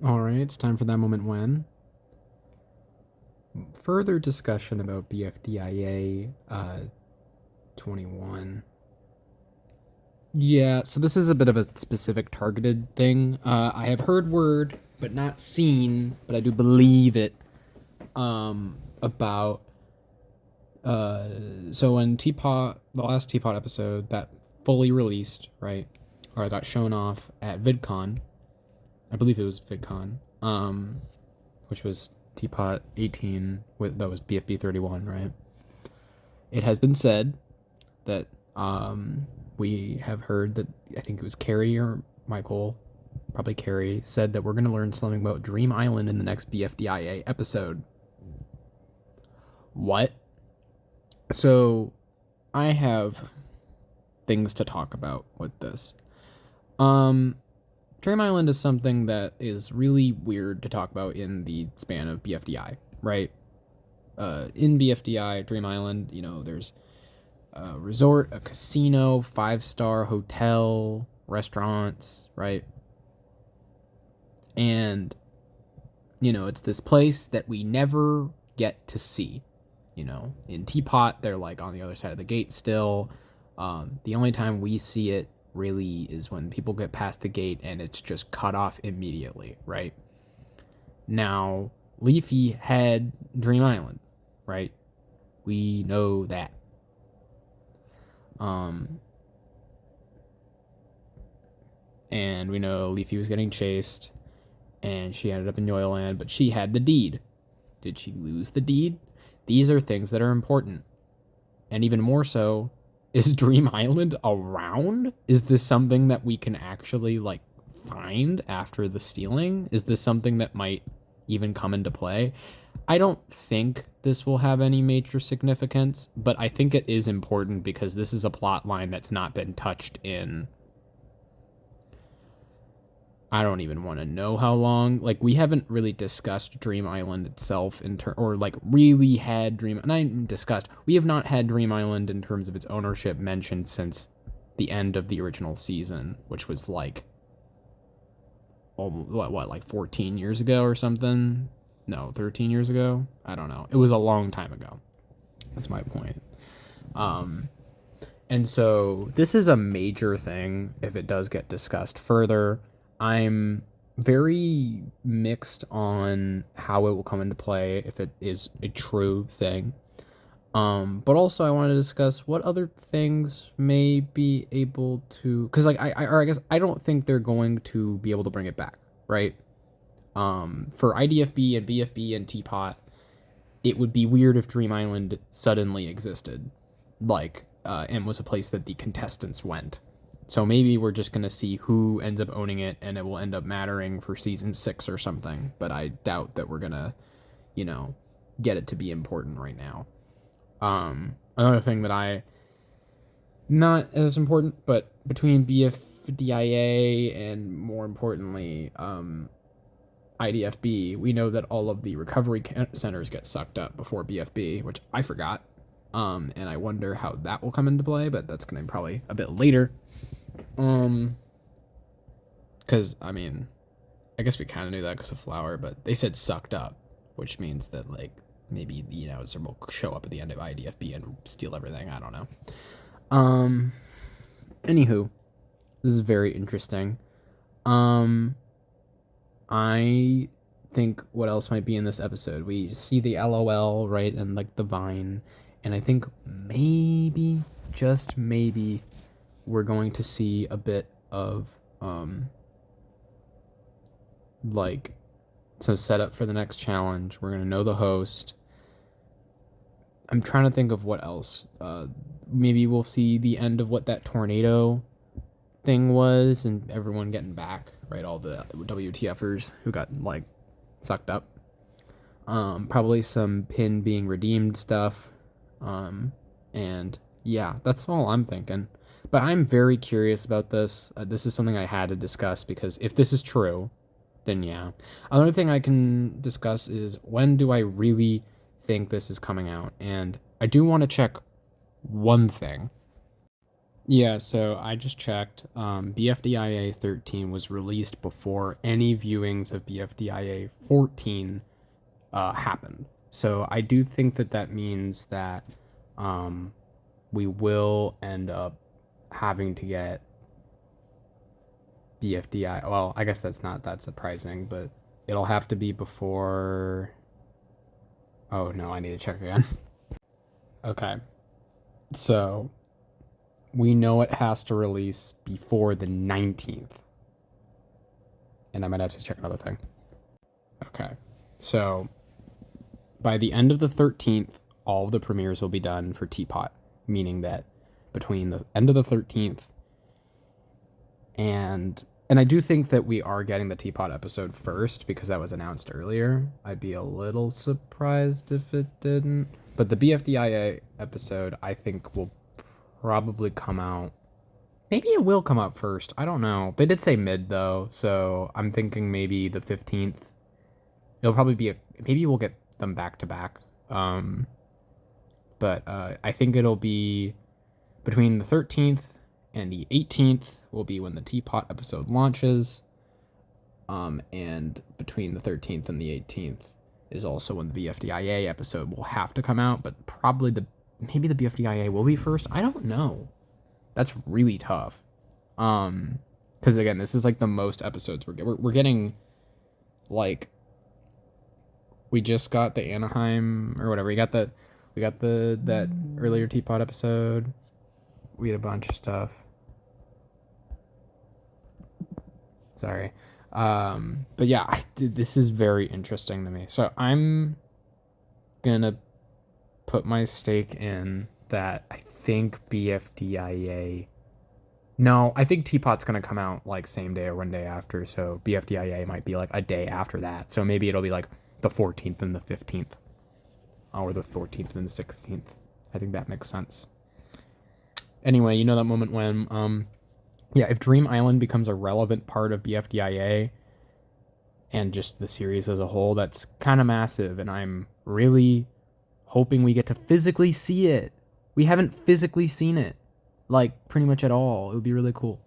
All right, it's time for that moment when. Further discussion about BFDIA 21. Yeah, so this is a bit of a specific targeted thing. I have heard word, but not seen, but I do believe it. About so when Teapot, the last Teapot episode that fully released, right, or got shown off at VidCon, I believe it was VidCon, which was Teapot 18 with that was BFB 31, right? It has been said that we have heard that I think it was Carrie or Michael, probably Carrie, said that we're going to learn something about Dream Island in the next BFDIA episode. What? So I have things to talk about with this. Um, Dream Island is something that is really weird to talk about in the span of BFDI, right? In BFDI, Dream Island, there's a resort, a casino, 5-star hotel, restaurants, right? And, it's this place that we never get to see. In Teapot, they're like on the other side of the gate still. The only time we see it really is when people get past the gate and it's just cut off immediately, right? Now, Leafy had Dream Island, right? We know that. Um, and we know Leafy was getting chased, and she ended up in Yoyland, but she had the deed. Did she lose the deed? These are things that are important. And even more so, is Dream Island around? Is this something that we can actually find after the stealing? Is this something that might even come into play? I don't think this will have any major significance, but I think it is important because this is a plot line that's not been touched in. I don't even want to know how long. We haven't really discussed Dream Island itself or really had Dream. And I discussed. We have not had Dream Island in terms of its ownership mentioned since the end of the original season, which was like 14 years ago or something. No, 13 years ago. I don't know. It was a long time ago. That's my point. And so this is a major thing if it does get discussed further. I'm very mixed on how it will come into play if it is a true thing. But also I want to discuss what other things may be able to, because I guess I don't think they're going to be able to bring it back, right? For IDFB and BFB and Teapot, it would be weird if Dream Island suddenly existed, and was a place that the contestants went. So maybe we're just gonna see who ends up owning it, and it will end up mattering for season 6 or something. But I doubt that we're gonna, get it to be important right now. Another thing that I not as important, but between BFDIA and more importantly, IDFB, we know that all of the recovery centers get sucked up before BFB, which I forgot. And I wonder how that will come into play, but that's gonna be probably a bit later. Because I guess we kind of knew that because of Flower, but they said sucked up, which means that maybe it will show up at the end of IDFB and steal everything. I don't know. Anywho, this is very interesting. I think what else might be in this episode? We see the LOL, right, and the vine, and I think maybe, just maybe, we're going to see a bit of some setup for the next challenge. We're gonna know the host. I'm trying to think of what else. Maybe we'll see the end of what that tornado thing was, and everyone getting back, right? All the WTFers who got sucked up. Probably some pin being redeemed stuff. And yeah, that's all I'm thinking. But I'm very curious about this. This is something I had to discuss because if this is true, then yeah. Another thing I can discuss is when do I really think this is coming out? And I do want to check one thing. Yeah, so I just checked. BFDIA 13 was released before any viewings of BFDIA 14 happened. So I do think that that means that um, we will end up having to get BFDI. Well, I guess that's not that surprising, but it'll have to be before. Oh no, I need to check again. Okay, so we know it has to release before the 19th. And I might have to check another thing. Okay, so by the end of the 13th, all of the premieres will be done for Teapot, meaning that between the end of the 13th and I do think that we are getting the Teapot episode first because that was announced earlier. I'd be a little surprised if it didn't. But the BFDIA episode, I think, will probably come out. Maybe it will come out first. I don't know. They did say mid though, so I'm thinking maybe the 15th. It'll probably be maybe we'll get them back to back. But I think it'll be between the 13th and the 18th will be when the Teapot episode launches. And between the 13th and the 18th is also when the BFDIA episode will have to come out, but probably maybe the BFDIA will be first. I don't know. That's really tough. Because again, this is like the most episodes we're getting. Like, we just got the Anaheim or whatever. We got the that earlier Teapot episode. We had a bunch of stuff. Sorry. But yeah, this is very interesting to me. So I'm gonna put my stake in that I think BFDIA. No, I think Teapot's gonna come out like same day or one day after. So BFDIA might be like a day after that. So maybe it'll be like the 14th and the 15th, or the 14th and the 16th. I think that makes sense. Anyway, you know that moment when yeah, if Dream Island becomes a relevant part of BFDIA and just the series as a whole, that's kind of massive, and I'm really hoping we get to physically see it. We haven't physically seen it, like, pretty much at all. It would be really cool.